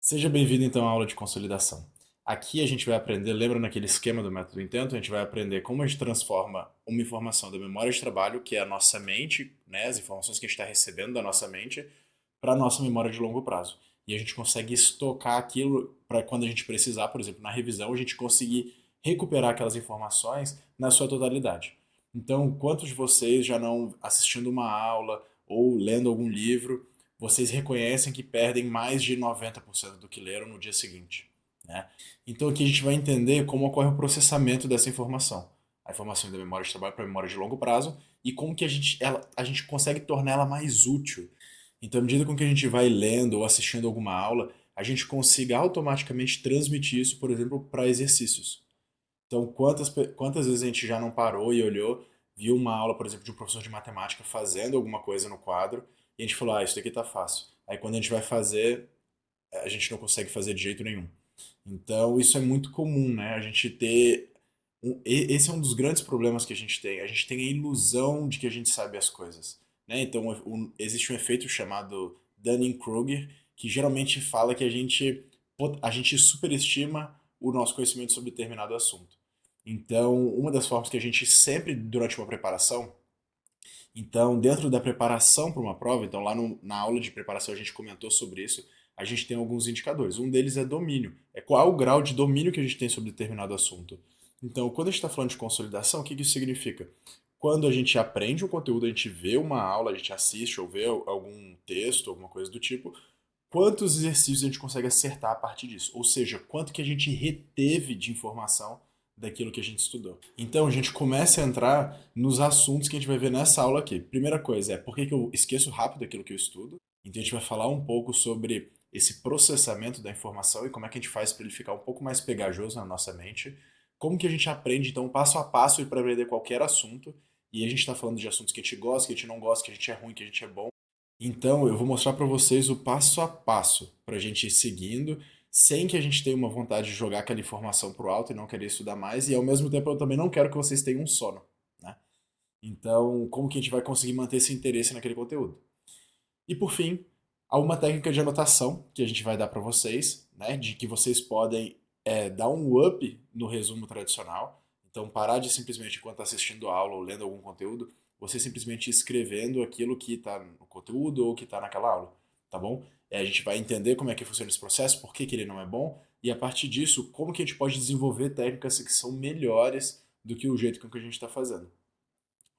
Seja bem-vindo então à aula de consolidação. Aqui a gente vai aprender, lembra naquele esquema do método intento, a gente vai aprender como a gente transforma uma informação da memória de trabalho, que é a nossa mente, né, as informações que a gente está recebendo da nossa mente, para a nossa memória de longo prazo. E a gente consegue estocar aquilo para quando a gente precisar, por exemplo, na revisão, a gente conseguir recuperar aquelas informações na sua totalidade. Então, quantos de vocês já não assistindo uma aula ou lendo algum livro vocês reconhecem que perdem mais de 90% do que leram no dia seguinte, né? Então aqui a gente vai entender como ocorre o processamento dessa informação. A informação da memória de trabalho para a memória de longo prazo e como que a gente consegue tornar ela mais útil. Então, à medida com que a gente vai lendo ou assistindo alguma aula, a gente consiga automaticamente transmitir isso, por exemplo, para exercícios. Então, quantas vezes a gente já não parou e olhou, viu uma aula, por exemplo, de um professor de matemática fazendo alguma coisa no quadro, e a gente falou, ah, isso daqui tá fácil. Aí quando a gente vai fazer, a gente não consegue fazer de jeito nenhum. Então, isso é muito comum, né? A gente ter. Esse é um dos grandes problemas que a gente tem. A gente tem a ilusão de que a gente sabe as coisas, né? Então, existe um efeito chamado Dunning-Kruger, que geralmente fala que a gente superestima o nosso conhecimento sobre determinado assunto. Então, uma das formas que a gente sempre, durante uma preparação, então, dentro da preparação para uma prova, então lá na aula de preparação a gente comentou sobre isso, a gente tem alguns indicadores. Um deles é domínio. É qual o grau de domínio que a gente tem sobre determinado assunto. Então, quando a gente está falando de consolidação, o que isso significa? Quando a gente aprende um conteúdo, a gente vê uma aula, a gente assiste ou vê algum texto, alguma coisa do tipo, quantos exercícios a gente consegue acertar a partir disso? Ou seja, quanto que a gente reteve de informação daquilo que a gente estudou. Então a gente começa a entrar nos assuntos que a gente vai ver nessa aula aqui. Primeira coisa é por que eu esqueço rápido aquilo que eu estudo. Então a gente vai falar um pouco sobre esse processamento da informação e como é que a gente faz para ele ficar um pouco mais pegajoso na nossa mente. Como que a gente aprende, então, passo a passo para aprender qualquer assunto. E a gente está falando de assuntos que a gente gosta, que a gente não gosta, que a gente é ruim, que a gente é bom. Então, eu vou mostrar para vocês o passo a passo para a gente ir seguindo, sem que a gente tenha uma vontade de jogar aquela informação pro alto e não querer estudar mais, e ao mesmo tempo eu também não quero que vocês tenham um sono, né? Então, como que a gente vai conseguir manter esse interesse naquele conteúdo? E por fim, há uma técnica de anotação que a gente vai dar para vocês, né, de que vocês podem dar um up no resumo tradicional. Então, parar de simplesmente, enquanto está assistindo a aula ou lendo algum conteúdo, você simplesmente ir escrevendo aquilo que está no conteúdo ou que está naquela aula, tá bom? A gente vai entender como é que funciona esse processo, por que que ele não é bom, e a partir disso, como que a gente pode desenvolver técnicas que são melhores do que o jeito com que a gente está fazendo.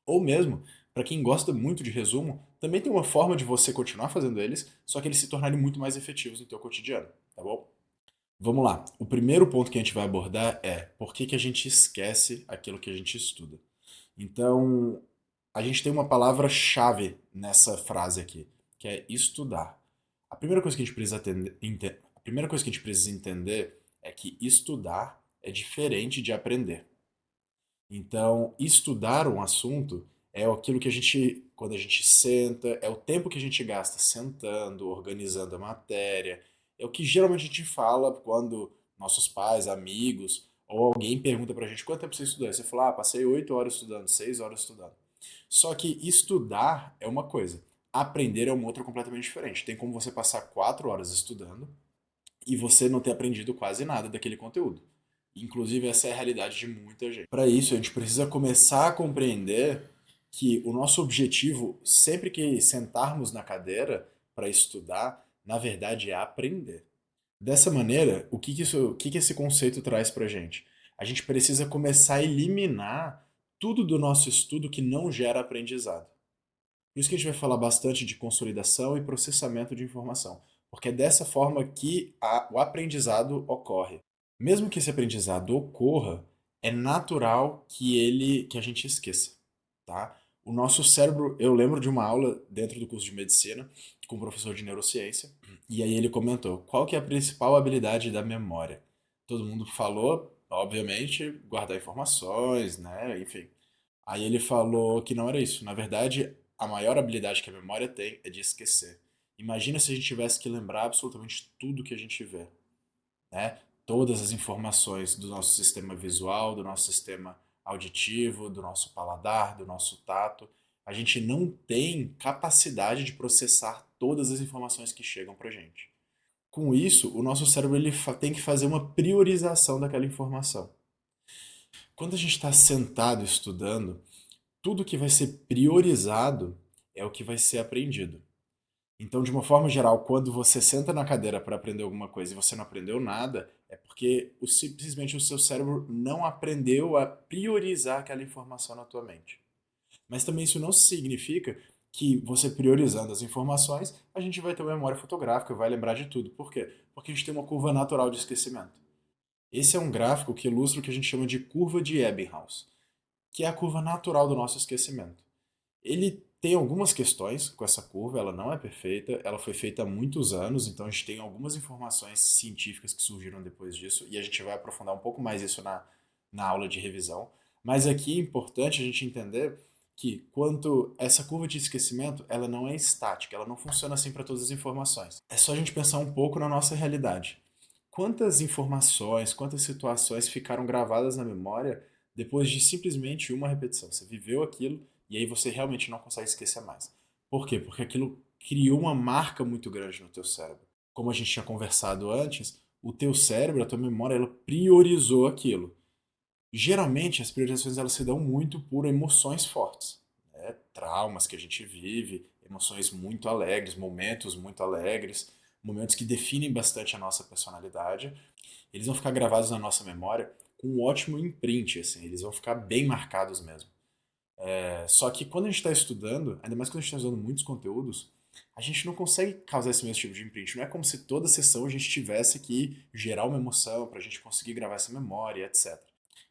Ou mesmo, para quem gosta muito de resumo, também tem uma forma de você continuar fazendo eles, só que eles se tornarem muito mais efetivos no teu cotidiano, tá bom? Vamos lá. O primeiro ponto que a gente vai abordar é por que que a gente esquece aquilo que a gente estuda. Então, a gente tem uma palavra-chave nessa frase aqui, que é estudar. A primeira coisa que a gente precisa a primeira coisa que a gente precisa entender é que estudar é diferente de aprender. Então, estudar um assunto é aquilo que a gente, quando a gente senta, é o tempo que a gente gasta sentando, organizando a matéria. É o que geralmente a gente fala quando nossos pais, amigos ou alguém pergunta pra gente quanto tempo você estudou. Aí você fala, ah, passei 8 horas estudando, 6 horas estudando. Só que estudar é uma coisa, aprender é uma outra completamente diferente. Tem como você passar 4 horas estudando e você não ter aprendido quase nada daquele conteúdo. Inclusive, essa é a realidade de muita gente. Para isso, a gente precisa começar a compreender que o nosso objetivo, sempre que sentarmos na cadeira para estudar, na verdade é aprender. Dessa maneira, o que que esse conceito traz para a gente? A gente precisa começar a eliminar tudo do nosso estudo que não gera aprendizado. Por isso que a gente vai falar bastante de consolidação e processamento de informação, porque é dessa forma que o aprendizado ocorre. Mesmo que esse aprendizado ocorra, é natural que a gente esqueça, tá? O nosso cérebro, eu lembro de uma aula dentro do curso de medicina com um professor de neurociência, e aí ele comentou, qual que é a principal habilidade da memória? Todo mundo falou, obviamente, guardar informações, né? Enfim. Aí ele falou que não era isso. Na verdade, a maior habilidade que a memória tem é de esquecer. Imagina se a gente tivesse que lembrar absolutamente tudo que a gente vê, né? Todas as informações do nosso sistema visual, do nosso sistema auditivo, do nosso paladar, do nosso tato. A gente não tem capacidade de processar todas as informações que chegam pra gente. Com isso, o nosso cérebro tem que fazer uma priorização daquela informação. Quando a gente está sentado estudando, tudo que vai ser priorizado é o que vai ser aprendido. Então, de uma forma geral, quando você senta na cadeira para aprender alguma coisa e você não aprendeu nada, é porque simplesmente o seu cérebro não aprendeu a priorizar aquela informação na tua mente. Mas também isso não significa que você priorizando as informações, a gente vai ter uma memória fotográfica, vai lembrar de tudo. Por quê? Porque a gente tem uma curva natural de esquecimento. Esse é um gráfico que ilustra o que a gente chama de curva de Ebbinghaus, que é a curva natural do nosso esquecimento. Ele tem algumas questões com essa curva, ela não é perfeita, ela foi feita há muitos anos, então a gente tem algumas informações científicas que surgiram depois disso, e a gente vai aprofundar um pouco mais isso na aula de revisão. Mas aqui é importante a gente entender que quanto essa curva de esquecimento, ela não é estática, ela não funciona assim para todas as informações. É só a gente pensar um pouco na nossa realidade. Quantas informações, quantas situações ficaram gravadas na memória depois de simplesmente uma repetição? Você viveu aquilo e aí você realmente não consegue esquecer mais. Por quê? Porque aquilo criou uma marca muito grande no teu cérebro. Como a gente tinha conversado antes, o teu cérebro, a tua memória, ela priorizou aquilo. Geralmente as priorizações elas se dão muito por emoções fortes, né? Traumas que a gente vive, emoções muito alegres, momentos que definem bastante a nossa personalidade. Eles vão ficar gravados na nossa memória com um ótimo imprint, assim, eles vão ficar bem marcados mesmo. Só que quando a gente está estudando, ainda mais quando a gente está usando muitos conteúdos, a gente não consegue causar esse mesmo tipo de imprint. Não é como se toda sessão a gente tivesse que gerar uma emoção para a gente conseguir gravar essa memória, etc.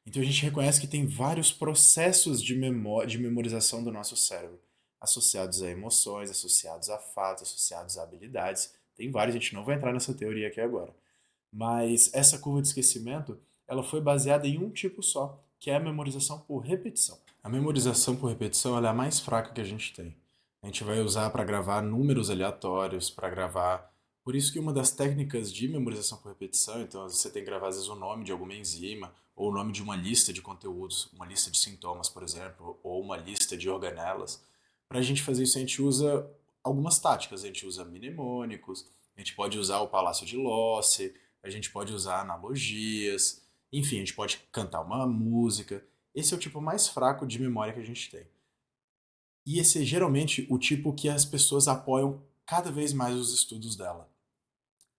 Então a gente reconhece que tem vários processos de memorização do nosso cérebro, associados a emoções, associados a fatos, associados a habilidades. Tem vários, a gente não vai entrar nessa teoria aqui agora. Mas essa curva de esquecimento, ela foi baseada em um tipo só, que é a memorização por repetição. A memorização por repetição ela é a mais fraca que a gente tem. A gente vai usar para gravar números aleatórios, para gravar. Por isso que uma das técnicas de memorização por repetição, então você tem que gravar às vezes o nome de alguma enzima, ou o nome de uma lista de conteúdos, uma lista de sintomas, por exemplo, ou uma lista de organelas. Para a gente fazer isso, a gente usa algumas táticas. A gente usa mnemônicos, a gente pode usar o Palácio de Losse, a gente pode usar analogias, enfim, a gente pode cantar uma música. Esse é o tipo mais fraco de memória que a gente tem. E esse é geralmente o tipo que as pessoas apoiam cada vez mais os estudos dela.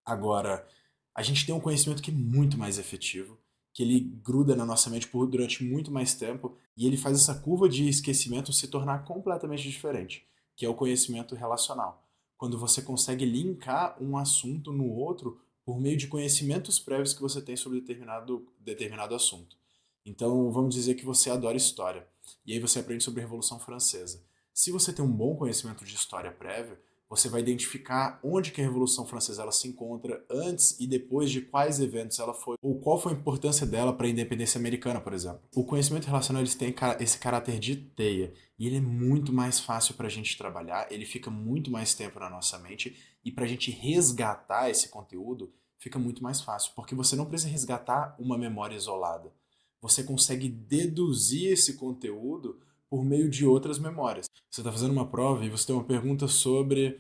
Agora, a gente tem um conhecimento que é muito mais efetivo, que ele gruda na nossa mente durante muito mais tempo e ele faz essa curva de esquecimento se tornar completamente diferente, que é o conhecimento relacional. Quando você consegue linkar um assunto no outro por meio de conhecimentos prévios que você tem sobre determinado assunto. Então, vamos dizer que você adora história, e aí você aprende sobre a Revolução Francesa. Se você tem um bom conhecimento de história prévio, você vai identificar onde que a Revolução Francesa ela se encontra antes e depois de quais eventos ela foi, ou qual foi a importância dela para a independência americana, por exemplo. O conhecimento relacional ele tem esse caráter de teia e ele é muito mais fácil para a gente trabalhar, ele fica muito mais tempo na nossa mente e para a gente resgatar esse conteúdo fica muito mais fácil, porque você não precisa resgatar uma memória isolada. Você consegue deduzir esse conteúdo por meio de outras memórias. Você está fazendo uma prova e você tem uma pergunta sobre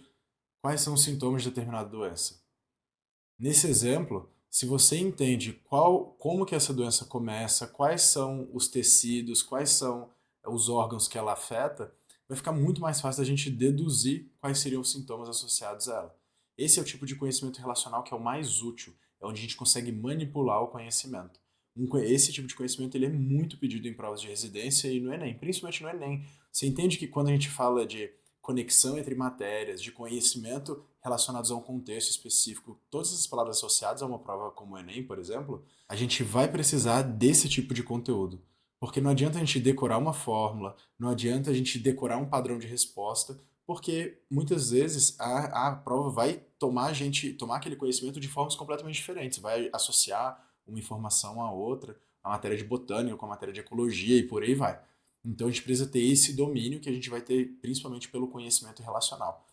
quais são os sintomas de determinada doença. Nesse exemplo, se você entende como que essa doença começa, quais são os tecidos, quais são os órgãos que ela afeta, vai ficar muito mais fácil da gente deduzir quais seriam os sintomas associados a ela. Esse é o tipo de conhecimento relacional que é o mais útil, é onde a gente consegue manipular o conhecimento. Esse tipo de conhecimento ele é muito pedido em provas de residência e no Enem, principalmente no Enem. Você entende que quando a gente fala de conexão entre matérias, de conhecimento relacionados a um contexto específico, todas essas palavras associadas a uma prova como o Enem, por exemplo, a gente vai precisar desse tipo de conteúdo. Porque não adianta a gente decorar uma fórmula, não adianta a gente decorar um padrão de resposta, porque muitas vezes a prova vai tomar aquele conhecimento de formas completamente diferentes, vai associar uma informação a outra, a matéria de botânica com a matéria de ecologia e por aí vai. Então a gente precisa ter esse domínio que a gente vai ter principalmente pelo conhecimento relacional.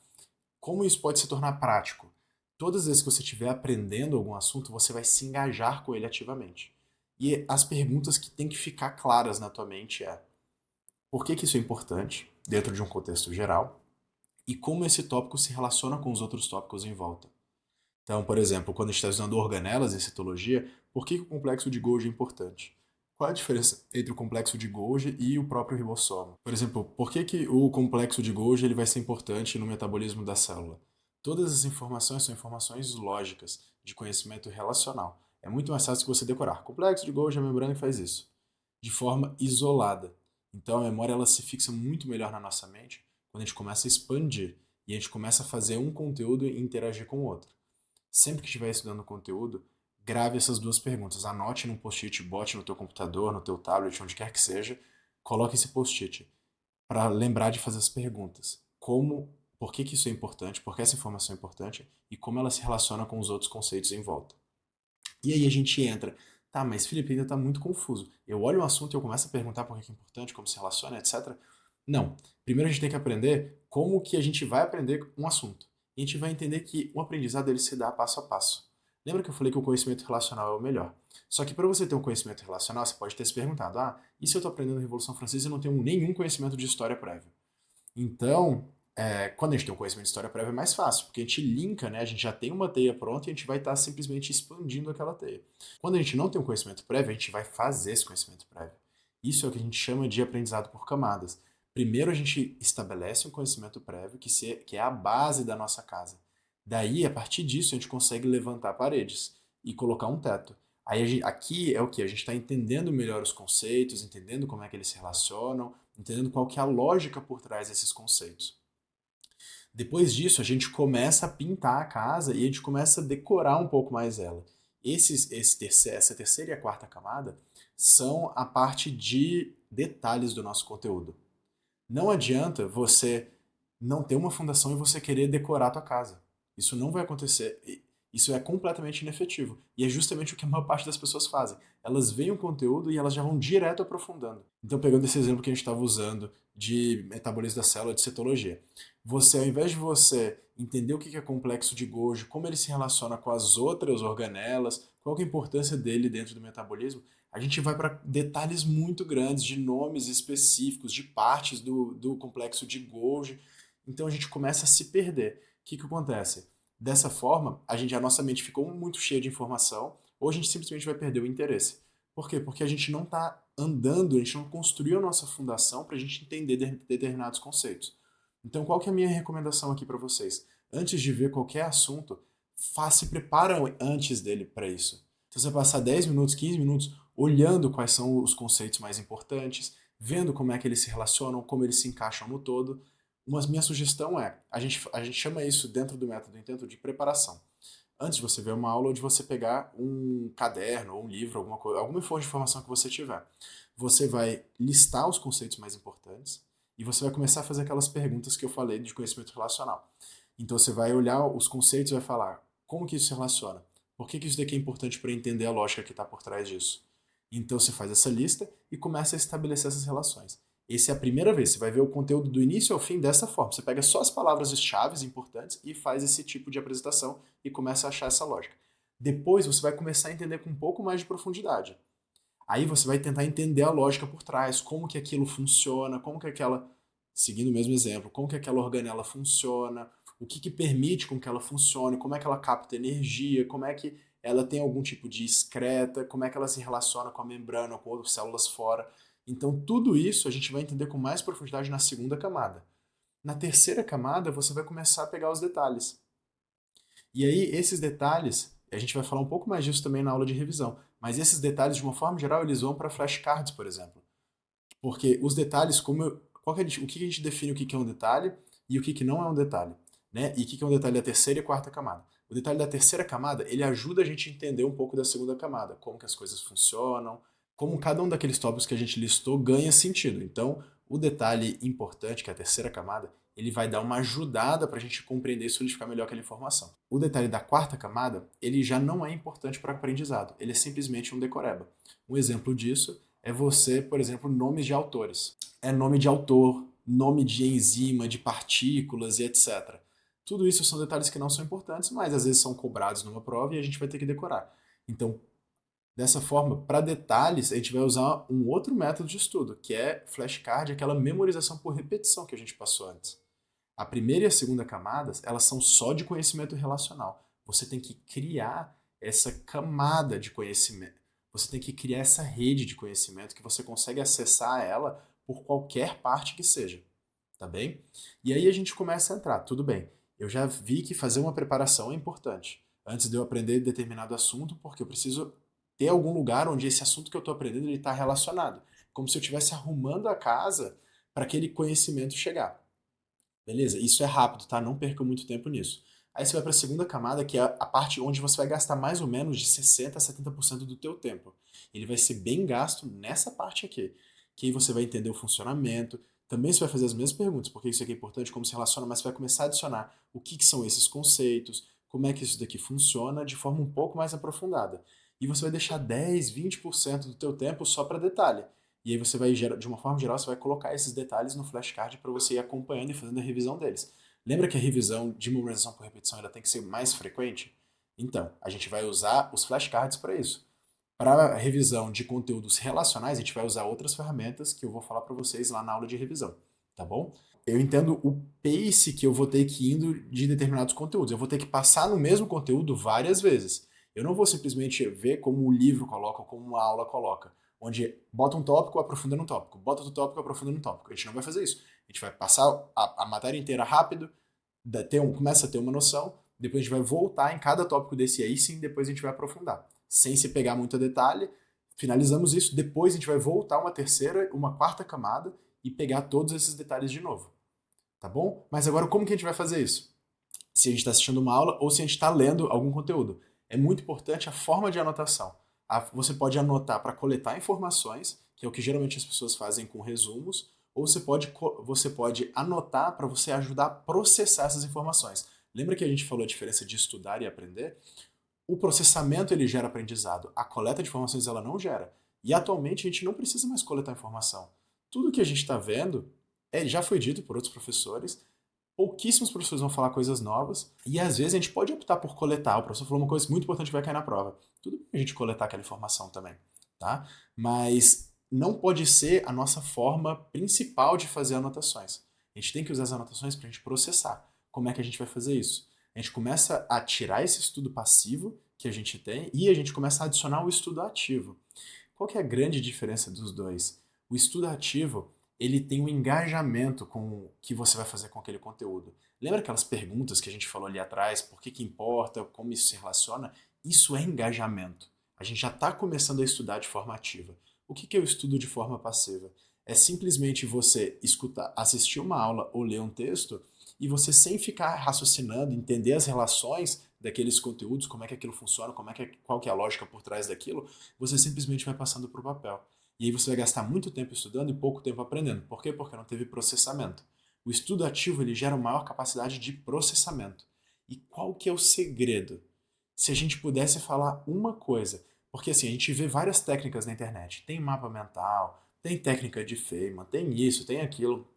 Como isso pode se tornar prático? Todas as vezes que você estiver aprendendo algum assunto, você vai se engajar com ele ativamente. E as perguntas que tem que ficar claras na tua mente é: por que isso é importante dentro de um contexto geral? E como esse tópico se relaciona com os outros tópicos em volta? Então, por exemplo, quando a gente está usando organelas em citologia, por que que o complexo de Golgi é importante? Qual é a diferença entre o complexo de Golgi e o próprio ribossomo? Por exemplo, por que que o complexo de Golgi ele vai ser importante no metabolismo da célula? Todas as informações são informações lógicas, de conhecimento relacional. É muito mais fácil que você decorar. Complexo de Golgi, a membrana que faz isso. De forma isolada. Então a memória ela se fixa muito melhor na nossa mente quando a gente começa a expandir e a gente começa a fazer um conteúdo e interagir com o outro. Sempre que estiver estudando conteúdo, grave essas duas perguntas. Anote num post-it, bote no teu computador, no teu tablet, onde quer que seja. Coloque esse post-it para lembrar de fazer as perguntas. Como, por que que isso é importante, por que essa informação é importante e como ela se relaciona com os outros conceitos em volta. E aí a gente entra, tá, mas Felipe ainda está muito confuso. Eu olho um assunto e eu começo a perguntar por que é importante, como se relaciona, etc. Não. Primeiro a gente tem que aprender como que a gente vai aprender um assunto. E a gente vai entender que o aprendizado ele se dá passo a passo. Lembra que eu falei que o conhecimento relacional é o melhor? Só que para você ter um conhecimento relacional, você pode ter se perguntado, e se eu estou aprendendo a Revolução Francesa e não tenho nenhum conhecimento de história prévia? Então, quando a gente tem um conhecimento de história prévia é mais fácil, porque a gente linka, né? A gente já tem uma teia pronta e a gente vai estar simplesmente expandindo aquela teia. Quando a gente não tem um conhecimento prévio, a gente vai fazer esse conhecimento prévio. Isso é o que a gente chama de aprendizado por camadas. Primeiro a gente estabelece um conhecimento prévio que é a base da nossa casa. Daí, a partir disso, a gente consegue levantar paredes e colocar um teto. Aí aqui é o que? A gente está entendendo melhor os conceitos, entendendo como é que eles se relacionam, entendendo qual que é a lógica por trás desses conceitos. Depois disso, a gente começa a pintar a casa e a gente começa a decorar um pouco mais ela. Essa terceira e a quarta camada são a parte de detalhes do nosso conteúdo. Não adianta você não ter uma fundação e você querer decorar a tua casa. Isso não vai acontecer. Isso é completamente inefetivo. E é justamente o que a maior parte das pessoas fazem. Elas veem o conteúdo e elas já vão direto aprofundando. Então, pegando esse exemplo que a gente estava usando de metabolismo da célula, de cetologia, você, ao invés de você entender o que é complexo de Golgi, como ele se relaciona com as outras organelas, qual é a importância dele dentro do metabolismo, a gente vai para detalhes muito grandes de nomes específicos, de partes do complexo de Golgi. Então a gente começa a se perder. O que acontece? Dessa forma, a nossa mente ficou muito cheia de informação, ou a gente simplesmente vai perder o interesse. Por quê? Porque a gente não está andando, a gente não construiu a nossa fundação para a gente entender determinados conceitos. Então, qual que é a minha recomendação aqui para vocês? Antes de ver qualquer assunto, se prepara antes dele para isso. Se você passar 10 minutos, 15 minutos olhando quais são os conceitos mais importantes, vendo como é que eles se relacionam, como eles se encaixam no todo, minha sugestão é, a gente chama isso dentro do método intento de preparação. Antes de você ver uma aula ou de você pegar um caderno ou um livro, alguma coisa, alguma fonte de informação que você tiver, você vai listar os conceitos mais importantes e você vai começar a fazer aquelas perguntas que eu falei de conhecimento relacional. Então você vai olhar os conceitos e vai falar como que isso se relaciona, por que que isso daqui é importante para entender a lógica que está por trás disso. Então você faz essa lista e começa a estabelecer essas relações. Essa é a primeira vez, você vai ver o conteúdo do início ao fim dessa forma. Você pega só as palavras-chave importantes e faz esse tipo de apresentação e começa a achar essa lógica. Depois você vai começar a entender com um pouco mais de profundidade. Aí você vai tentar entender a lógica por trás, como que aquilo funciona, como que aquela, seguindo o mesmo exemplo, como que aquela organela funciona, o que permite com que ela funcione, como é que ela capta energia, como é que ela tem algum tipo de excreta, como é que ela se relaciona com a membrana, com outras células fora. Então tudo isso a gente vai entender com mais profundidade na segunda camada. Na terceira camada você vai começar a pegar os detalhes. E aí, esses detalhes, a gente vai falar um pouco mais disso também na aula de revisão, mas esses detalhes, de uma forma geral, eles vão para flashcards, por exemplo. Porque os detalhes, o que a gente define o que é um detalhe e o que não é um detalhe, né? E o que é um detalhe da terceira e quarta camada. O detalhe da terceira camada, ele ajuda a gente a entender um pouco da segunda camada, como que as coisas funcionam, como cada um daqueles tópicos que a gente listou ganha sentido. Então, o detalhe importante, que é a terceira camada, ele vai dar uma ajudada para a gente compreender e solidificar melhor aquela informação. O detalhe da quarta camada, ele já não é importante para o aprendizado, ele é simplesmente um decoreba. Um exemplo disso é você, por exemplo, nomes de autores. É nome de autor, nome de enzima, de partículas e etc. Tudo isso são detalhes que não são importantes, mas às vezes são cobrados numa prova e a gente vai ter que decorar. Então, dessa forma, para detalhes, a gente vai usar um outro método de estudo, que é flashcard, aquela memorização por repetição que a gente passou antes. A primeira e a segunda camadas, elas são só de conhecimento relacional. Você tem que criar essa camada de conhecimento. Você tem que criar essa rede de conhecimento que você consegue acessar ela por qualquer parte que seja, tá bem? E aí a gente começa a entrar, tudo bem. Eu já vi que fazer uma preparação é importante. Antes de eu aprender determinado assunto, porque eu preciso ter algum lugar onde esse assunto que eu estou aprendendo está relacionado. Como se eu estivesse arrumando a casa para aquele conhecimento chegar. Beleza? Isso é rápido, tá? Não perca muito tempo nisso. Aí você vai para a segunda camada, que é a parte onde você vai gastar mais ou menos de 60 a 70% do teu tempo. Ele vai ser bem gasto nessa parte aqui, que aí você vai entender o funcionamento. Também você vai fazer as mesmas perguntas, porque isso aqui é importante, como se relaciona, mas você vai começar a adicionar o que são esses conceitos, como é que isso daqui funciona de forma um pouco mais aprofundada. E você vai deixar 10, 20% do teu tempo só para detalhe. E aí você vai, de uma forma geral, você vai colocar esses detalhes no flashcard para você ir acompanhando e fazendo a revisão deles. Lembra que a revisão de memorização por repetição ela tem que ser mais frequente? Então, a gente vai usar os flashcards para isso. Para a revisão de conteúdos relacionais, a gente vai usar outras ferramentas que eu vou falar para vocês lá na aula de revisão, tá bom? Eu entendo o pace que eu vou ter que ir indo de determinados conteúdos. Eu vou ter que passar no mesmo conteúdo várias vezes. Eu não vou simplesmente ver como o livro coloca ou como a aula coloca, onde bota um tópico, aprofunda no tópico, bota outro tópico, aprofunda no tópico. A gente não vai fazer isso. A gente vai passar a matéria inteira rápido, começa a ter uma noção, depois a gente vai voltar em cada tópico desse aí, sim, depois a gente vai aprofundar. Sem se pegar muito a detalhe, finalizamos isso, depois a gente vai voltar uma terceira, uma quarta camada e pegar todos esses detalhes de novo. Tá bom? Mas agora como que a gente vai fazer isso? Se a gente está assistindo uma aula ou se a gente está lendo algum conteúdo. É muito importante a forma de anotação. Você pode anotar para coletar informações, que é o que geralmente as pessoas fazem com resumos, ou você pode anotar para você ajudar a processar essas informações. Lembra que a gente falou a diferença de estudar e aprender? O processamento ele gera aprendizado, a coleta de informações ela não gera. E atualmente a gente não precisa mais coletar informação. Tudo que a gente está vendo já foi dito por outros professores, pouquíssimos professores vão falar coisas novas, e às vezes a gente pode optar por coletar. O professor falou uma coisa muito importante que vai cair na prova. Tudo bem a gente coletar aquela informação também, tá? Mas não pode ser a nossa forma principal de fazer anotações. A gente tem que usar as anotações para a gente processar. Como é que a gente vai fazer isso? A gente começa a tirar esse estudo passivo que a gente tem e a gente começa a adicionar o estudo ativo. Qual que é a grande diferença dos dois? O estudo ativo, ele tem um engajamento com o que você vai fazer com aquele conteúdo. Lembra aquelas perguntas que a gente falou ali atrás? Por que que importa? Como isso se relaciona? Isso é engajamento. A gente já está começando a estudar de forma ativa. O que que é o estudo de forma passiva? É simplesmente você escutar, assistir uma aula ou ler um texto e você sem ficar raciocinando, entender as relações daqueles conteúdos, como é que aquilo funciona, qual que é a lógica por trás daquilo, você simplesmente vai passando para o papel. E aí você vai gastar muito tempo estudando e pouco tempo aprendendo. Por quê? Porque não teve processamento. O estudo ativo ele gera uma maior capacidade de processamento. E qual que é o segredo? Se a gente pudesse falar uma coisa, porque assim, a gente vê várias técnicas na internet. Tem mapa mental, tem técnica de Feynman, tem isso, tem aquilo.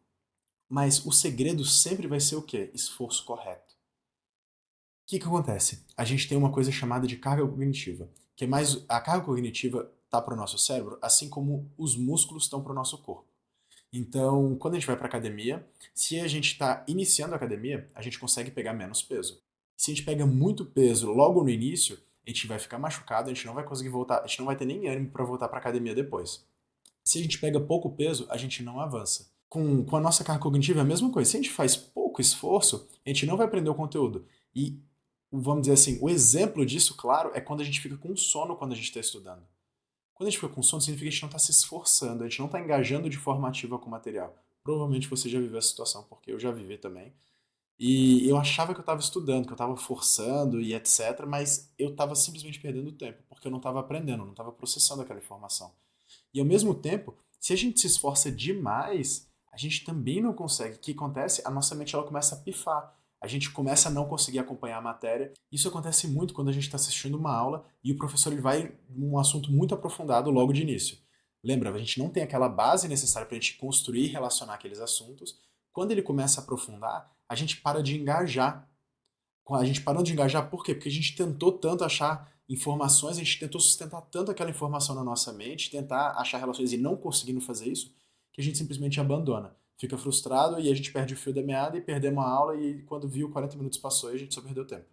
Mas o segredo sempre vai ser o quê? Esforço correto. O que que acontece? A gente tem uma coisa chamada de carga cognitiva, que é mais a carga cognitiva está para o nosso cérebro, assim como os músculos estão para o nosso corpo. Então, quando a gente vai para academia, se a gente está iniciando a academia, a gente consegue pegar menos peso. Se a gente pega muito peso logo no início, a gente vai ficar machucado, a gente não vai conseguir voltar, a gente não vai ter nem ânimo para voltar para academia depois. Se a gente pega pouco peso, a gente não avança. Com a nossa carga cognitiva é a mesma coisa. Se a gente faz pouco esforço, a gente não vai aprender o conteúdo. E, vamos dizer assim, o exemplo disso, claro, é quando a gente fica com sono quando a gente está estudando. Quando a gente fica com sono, significa que a gente não está se esforçando, a gente não está engajando de forma ativa com o material. Provavelmente você já viveu essa situação, porque eu já vivi também. E eu achava que eu estava estudando, que eu estava forçando e etc., mas eu estava simplesmente perdendo tempo, porque eu não estava aprendendo, não estava processando aquela informação. E ao mesmo tempo, se a gente se esforça demais, a gente também não consegue. O que acontece? A nossa mente ela começa a pifar. A gente começa a não conseguir acompanhar a matéria. Isso acontece muito quando a gente está assistindo uma aula e o professor ele vai num assunto muito aprofundado logo de início. Lembra, a gente não tem aquela base necessária para a gente construir e relacionar aqueles assuntos. Quando ele começa a aprofundar, a gente para de engajar. A gente parou de engajar, por quê? Porque a gente tentou tanto achar informações, a gente tentou sustentar tanto aquela informação na nossa mente, tentar achar relações e não conseguindo fazer isso, que a gente simplesmente abandona. Fica frustrado e a gente perde o fio da meada e perdemos a aula e quando viu 40 minutos passou e a gente só perdeu tempo.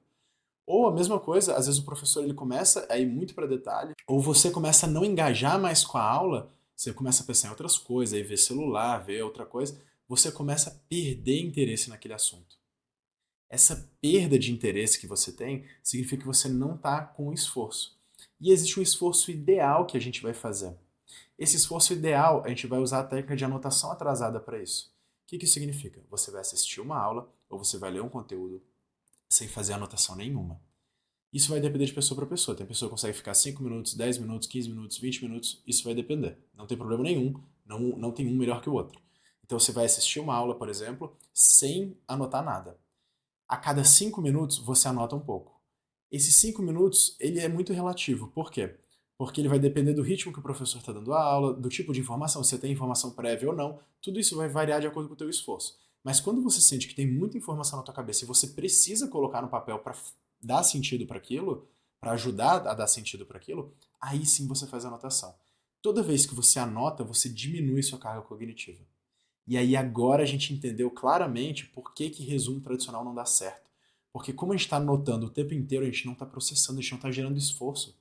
Ou a mesma coisa, às vezes o professor ele começa a ir muito para detalhe, ou você começa a não engajar mais com a aula, você começa a pensar em outras coisas, aí ver celular, ver outra coisa, você começa a perder interesse naquele assunto. Essa perda de interesse que você tem significa que você não está com esforço. E existe um esforço ideal que a gente vai fazer. Esse esforço ideal, a gente vai usar a técnica de anotação atrasada para isso. O que isso significa? Você vai assistir uma aula ou você vai ler um conteúdo sem fazer anotação nenhuma. Isso vai depender de pessoa para pessoa. Tem pessoa que consegue ficar 5 minutos, 10 minutos, 15 minutos, 20 minutos. Isso vai depender. Não tem problema nenhum. Não tem um melhor que o outro. Então você vai assistir uma aula, por exemplo, sem anotar nada. A cada 5 minutos você anota um pouco. Esses 5 minutos, ele é muito relativo. Por quê? Porque ele vai depender do ritmo que o professor está dando a aula, do tipo de informação, se você tem informação prévia ou não. Tudo isso vai variar de acordo com o teu esforço. Mas quando você sente que tem muita informação na tua cabeça e você precisa colocar no papel para dar sentido para aquilo, para ajudar a dar sentido para aquilo, aí sim você faz a anotação. Toda vez que você anota, você diminui sua carga cognitiva. E aí agora a gente entendeu claramente por que resumo tradicional não dá certo. Porque como a gente está anotando o tempo inteiro, a gente não está processando, a gente não está gerando esforço.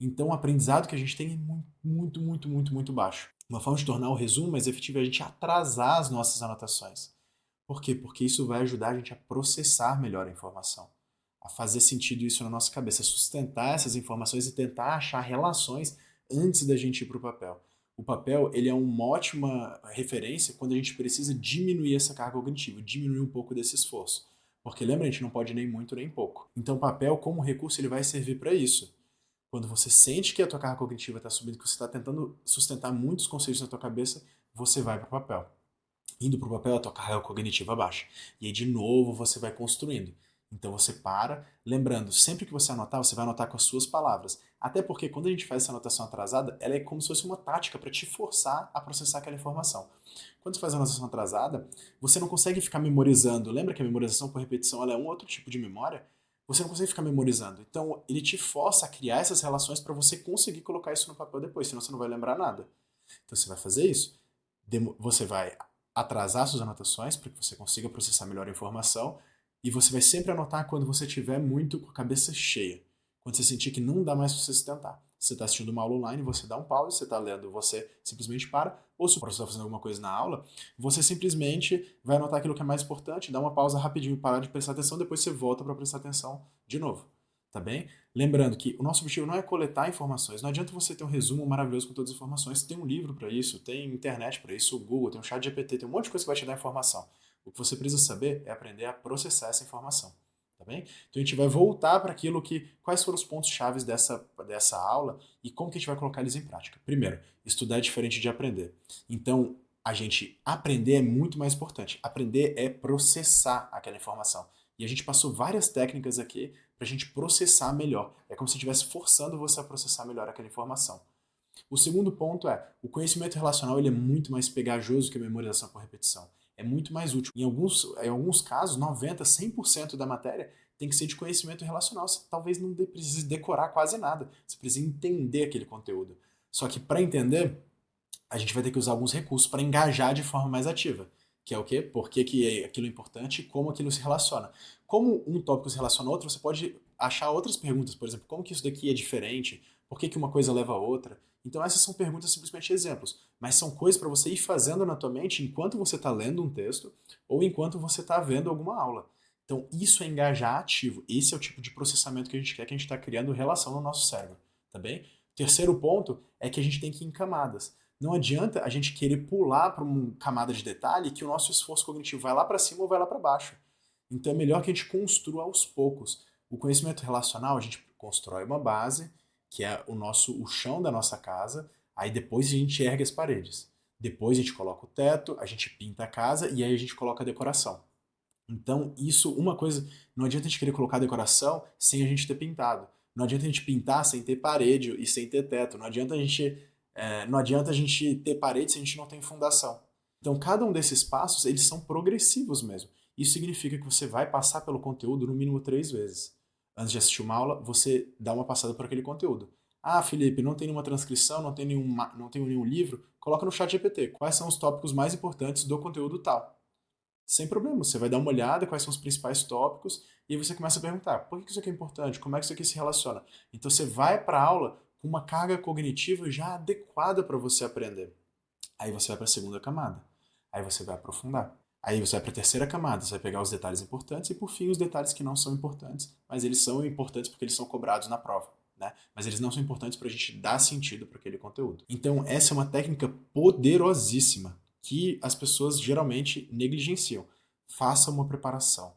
Então o aprendizado que a gente tem é muito baixo. Uma forma de tornar o resumo mais efetivo é a gente atrasar as nossas anotações. Por quê? Porque isso vai ajudar a gente a processar melhor a informação, a fazer sentido isso na nossa cabeça, sustentar essas informações e tentar achar relações antes da gente ir para o papel. O papel ele é uma ótima referência quando a gente precisa diminuir essa carga cognitiva, diminuir um pouco desse esforço. Porque lembra, a gente não pode nem muito nem pouco. Então o papel, como recurso, ele vai servir para isso. Quando você sente que a tua carga cognitiva está subindo, que você está tentando sustentar muitos conceitos na tua cabeça, você vai para o papel. Indo para o papel, a tua carga cognitiva baixa. E aí, de novo, você vai construindo. Então você para, lembrando, sempre que você anotar, você vai anotar com as suas palavras. Até porque quando a gente faz essa anotação atrasada, ela é como se fosse uma tática para te forçar a processar aquela informação. Quando você faz a anotação atrasada, você não consegue ficar memorizando. Lembra que a memorização por repetição ela é um outro tipo de memória? Você não consegue ficar memorizando. Então ele te força a criar essas relações para você conseguir colocar isso no papel depois, senão você não vai lembrar nada. Então você vai fazer isso, você vai atrasar suas anotações para que você consiga processar melhor a informação e você vai sempre anotar quando você estiver muito com a cabeça cheia. Quando você sentir que não dá mais para você sustentar. Você está assistindo uma aula online, você dá um pause, você está lendo, você simplesmente para. Ou se o professor está fazendo alguma coisa na aula, você simplesmente vai anotar aquilo que é mais importante, dá uma pausa rapidinho, parar de prestar atenção, depois você volta para prestar atenção de novo. Tá bem? Lembrando que o nosso objetivo não é coletar informações. Não adianta você ter um resumo maravilhoso com todas as informações. Tem um livro para isso, tem internet para isso, o Google, tem um chat GPT, tem um monte de coisa que vai te dar informação. O que você precisa saber é aprender a processar essa informação. Tá bem? Então a gente vai voltar para aquilo que. Quais foram os pontos chaves dessa aula e como que a gente vai colocar eles em prática. Primeiro, estudar é diferente de aprender. Então, a gente aprender é muito mais importante. Aprender é processar aquela informação. E a gente passou várias técnicas aqui para a gente processar melhor. É como se estivesse forçando você a processar melhor aquela informação. O segundo ponto é, o conhecimento relacional ele é muito mais pegajoso que a memorização por repetição. É muito mais útil. Em alguns casos, 90, 100% da matéria tem que ser de conhecimento relacional. Você talvez não precise decorar quase nada. Você precisa entender aquele conteúdo. Só que para entender, a gente vai ter que usar alguns recursos para engajar de forma mais ativa. Que é o quê? Por que aquilo é importante e como aquilo se relaciona. Como um tópico se relaciona a outro, você pode achar outras perguntas, por exemplo, como que isso daqui é diferente? Por que uma coisa leva a outra? Então essas são perguntas simplesmente exemplos, mas são coisas para você ir fazendo na tua mente enquanto você está lendo um texto ou enquanto você está vendo alguma aula. Então isso é engajar ativo. Esse é o tipo de processamento que a gente quer, que a gente está criando relação no nosso cérebro, tá bem? Terceiro ponto é que a gente tem que ir em camadas. Não adianta a gente querer pular para uma camada de detalhe que o nosso esforço cognitivo vai lá para cima ou vai lá para baixo. Então é melhor que a gente construa aos poucos. O conhecimento relacional, a gente constrói uma base, que é o chão da nossa casa, aí depois a gente ergue as paredes. Depois a gente coloca o teto, a gente pinta a casa e aí a gente coloca a decoração. Então, isso, uma coisa, não adianta a gente querer colocar decoração sem a gente ter pintado. Não adianta a gente pintar sem ter parede e sem ter teto. Não adianta a gente ter parede se a gente não tem fundação. Então, cada um desses passos, eles são progressivos mesmo. Isso significa que você vai passar pelo conteúdo no mínimo 3 vezes. Antes de assistir uma aula, você dá uma passada por aquele conteúdo. Ah, Felipe, não tem nenhuma transcrição, não tem nenhum livro? Coloca no chat GPT. Quais são os tópicos mais importantes do conteúdo tal? Sem problema, você vai dar uma olhada quais são os principais tópicos e aí você começa a perguntar, por que isso aqui é importante? Como é que isso aqui se relaciona? Então você vai para a aula com uma carga cognitiva já adequada para você aprender. Aí você vai para a segunda camada. Aí você vai aprofundar. Aí você vai para a terceira camada, você vai pegar os detalhes importantes e, por fim, os detalhes que não são importantes, mas eles são importantes porque eles são cobrados na prova, né? Mas eles não são importantes para a gente dar sentido para aquele conteúdo. Então, essa é uma técnica poderosíssima que as pessoas geralmente negligenciam. Faça uma preparação.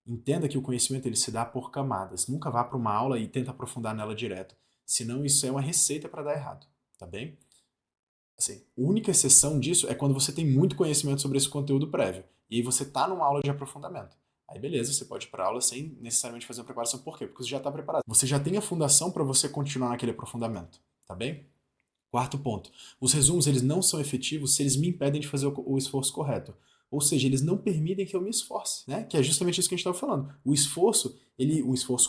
Entenda que o conhecimento ele se dá por camadas. Nunca vá para uma aula e tenta aprofundar nela direto. Senão, isso é uma receita para dar errado, tá bem? Assim, a única exceção disso é quando você tem muito conhecimento sobre esse conteúdo prévio. E aí você está numa aula de aprofundamento. Aí beleza, você pode ir para aula sem necessariamente fazer uma preparação. Por quê? Porque você já está preparado. Você já tem a fundação para você continuar naquele aprofundamento. Tá bem? Quarto ponto. Os resumos eles não são efetivos se eles me impedem de fazer o esforço correto. Ou seja, eles não permitem que eu me esforce, né? Que é justamente isso que a gente estava falando. O esforço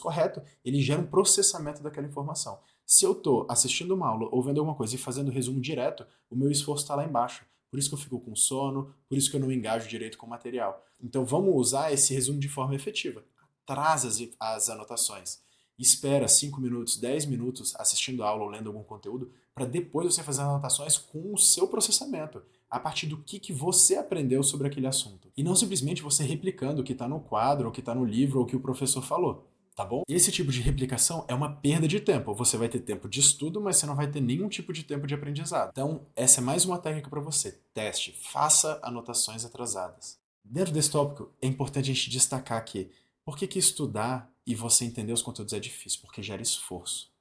correto, ele gera um processamento daquela informação. Se eu estou assistindo uma aula ou vendo alguma coisa e fazendo resumo direto, o meu esforço está lá embaixo. Por isso que eu fico com sono, por isso que eu não engajo direito com o material. Então vamos usar esse resumo de forma efetiva. Traz as anotações. Espera 5 minutos, 10 minutos assistindo a aula ou lendo algum conteúdo para depois você fazer anotações com o seu processamento, a partir do que você aprendeu sobre aquele assunto. E não simplesmente você replicando o que está no quadro, ou o que está no livro, ou o que o professor falou. Tá bom? Esse tipo de replicação é uma perda de tempo. Você vai ter tempo de estudo, mas você não vai ter nenhum tipo de tempo de aprendizado. Então, essa é mais uma técnica para você. Teste, faça anotações atrasadas. Dentro desse tópico, é importante a gente destacar que por que estudar e você entender os conteúdos é difícil? Porque gera esforço.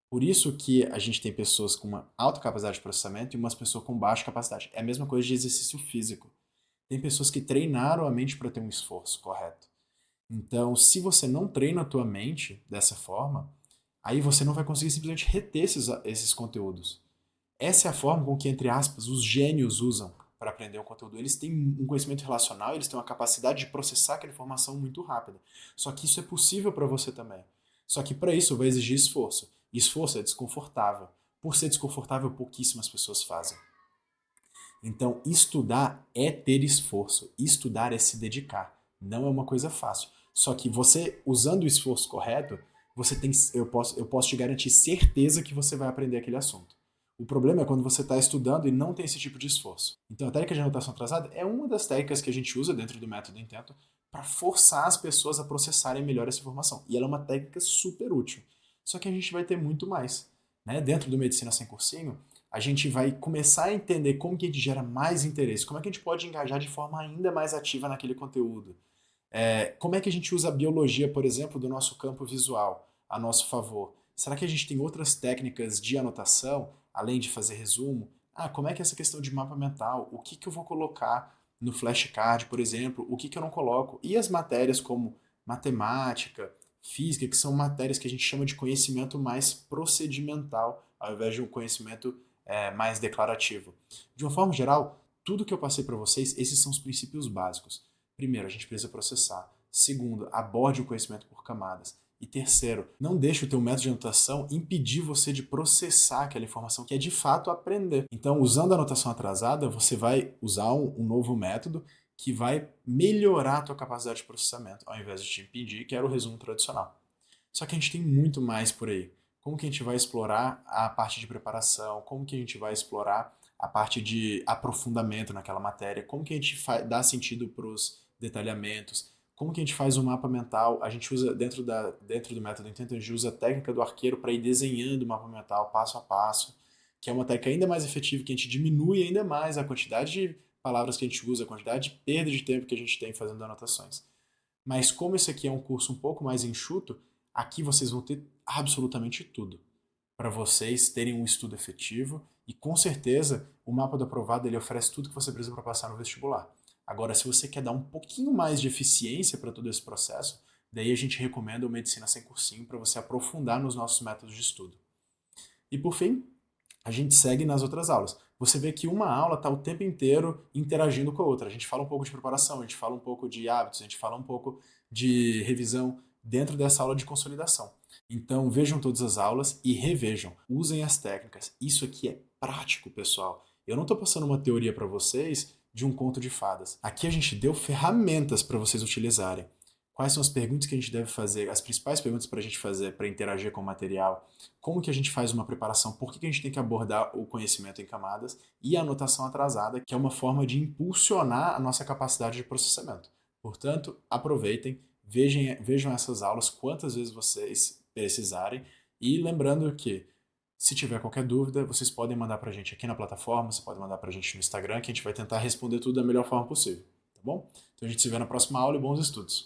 Por isso que a gente tem pessoas com uma alta capacidade de processamento e umas pessoas com baixa capacidade. É a mesma coisa de exercício físico. Tem pessoas que treinaram a mente para ter um esforço correto. Então, se você não treina a tua mente dessa forma, aí você não vai conseguir simplesmente reter esses conteúdos. Essa é a forma com que, entre aspas, os gênios usam para aprender um conteúdo. Eles têm um conhecimento relacional, eles têm uma capacidade de processar aquela informação muito rápida. Só que isso é possível para você também. Só que para isso vai exigir esforço. E esforço é desconfortável. Por ser desconfortável, pouquíssimas pessoas fazem. Então, estudar é ter esforço. Estudar é se dedicar. Não é uma coisa fácil. Só que você, usando o esforço correto, eu posso te garantir certeza que você vai aprender aquele assunto. O problema é quando você está estudando e não tem esse tipo de esforço. Então, a técnica de anotação atrasada é uma das técnicas que a gente usa dentro do método Intento para forçar as pessoas a processarem melhor essa informação. E ela é uma técnica super útil. Só que a gente vai ter muito mais. Né? Dentro do Medicina Sem Cursinho, a gente vai começar a entender como que a gente gera mais interesse, como é que a gente pode engajar de forma ainda mais ativa naquele conteúdo. Como é que a gente usa a biologia, por exemplo, do nosso campo visual a nosso favor? Será que a gente tem outras técnicas de anotação, além de fazer resumo? Como é que é essa questão de mapa mental? O que eu vou colocar no flashcard, por exemplo? O que eu não coloco? E as matérias como matemática, física, que são matérias que a gente chama de conhecimento mais procedimental, ao invés de um conhecimento mais declarativo. De uma forma geral, tudo que eu passei para vocês, esses são os princípios básicos. Primeiro, a gente precisa processar. Segundo, aborde o conhecimento por camadas. E terceiro, não deixe o teu método de anotação impedir você de processar aquela informação que é de fato aprender. Então, usando a anotação atrasada, você vai usar um novo método que vai melhorar a tua capacidade de processamento, ao invés de te impedir, que era o resumo tradicional. Só que a gente tem muito mais por aí. Como que a gente vai explorar a parte de preparação? Como que a gente vai explorar a parte de aprofundamento naquela matéria? Como que a gente dá sentido para os detalhamentos? Como que a gente faz o mapa mental? A gente usa, dentro do método Intento, a gente usa a técnica do arqueiro para ir desenhando o mapa mental passo a passo, que é uma técnica ainda mais efetiva, que a gente diminui ainda mais a quantidade de palavras que a gente usa, a quantidade de perda de tempo que a gente tem fazendo anotações. Mas como esse aqui é um curso um pouco mais enxuto, aqui vocês vão ter absolutamente tudo para vocês terem um estudo efetivo e com certeza o mapa do aprovado ele oferece tudo que você precisa para passar no vestibular. Agora, se você quer dar um pouquinho mais de eficiência para todo esse processo, daí a gente recomenda o Medicina Sem Cursinho para você aprofundar nos nossos métodos de estudo. E por fim, a gente segue nas outras aulas. Você vê que uma aula está o tempo inteiro interagindo com a outra. A gente fala um pouco de preparação, a gente fala um pouco de hábitos, a gente fala um pouco de revisão dentro dessa aula de consolidação. Então vejam todas as aulas e revejam. Usem as técnicas. Isso aqui é prático, pessoal. Eu não estou passando uma teoria para vocês de um conto de fadas. Aqui a gente deu ferramentas para vocês utilizarem. Quais são as perguntas que a gente deve fazer, as principais perguntas para a gente fazer para interagir com o material, como que a gente faz uma preparação, por que a gente tem que abordar o conhecimento em camadas e a anotação atrasada, que é uma forma de impulsionar a nossa capacidade de processamento. Portanto, aproveitem, vejam essas aulas quantas vezes vocês precisarem e lembrando que se tiver qualquer dúvida, vocês podem mandar para a gente aqui na plataforma, você pode mandar para a gente no Instagram, que a gente vai tentar responder tudo da melhor forma possível, tá bom? Então a gente se vê na próxima aula e bons estudos!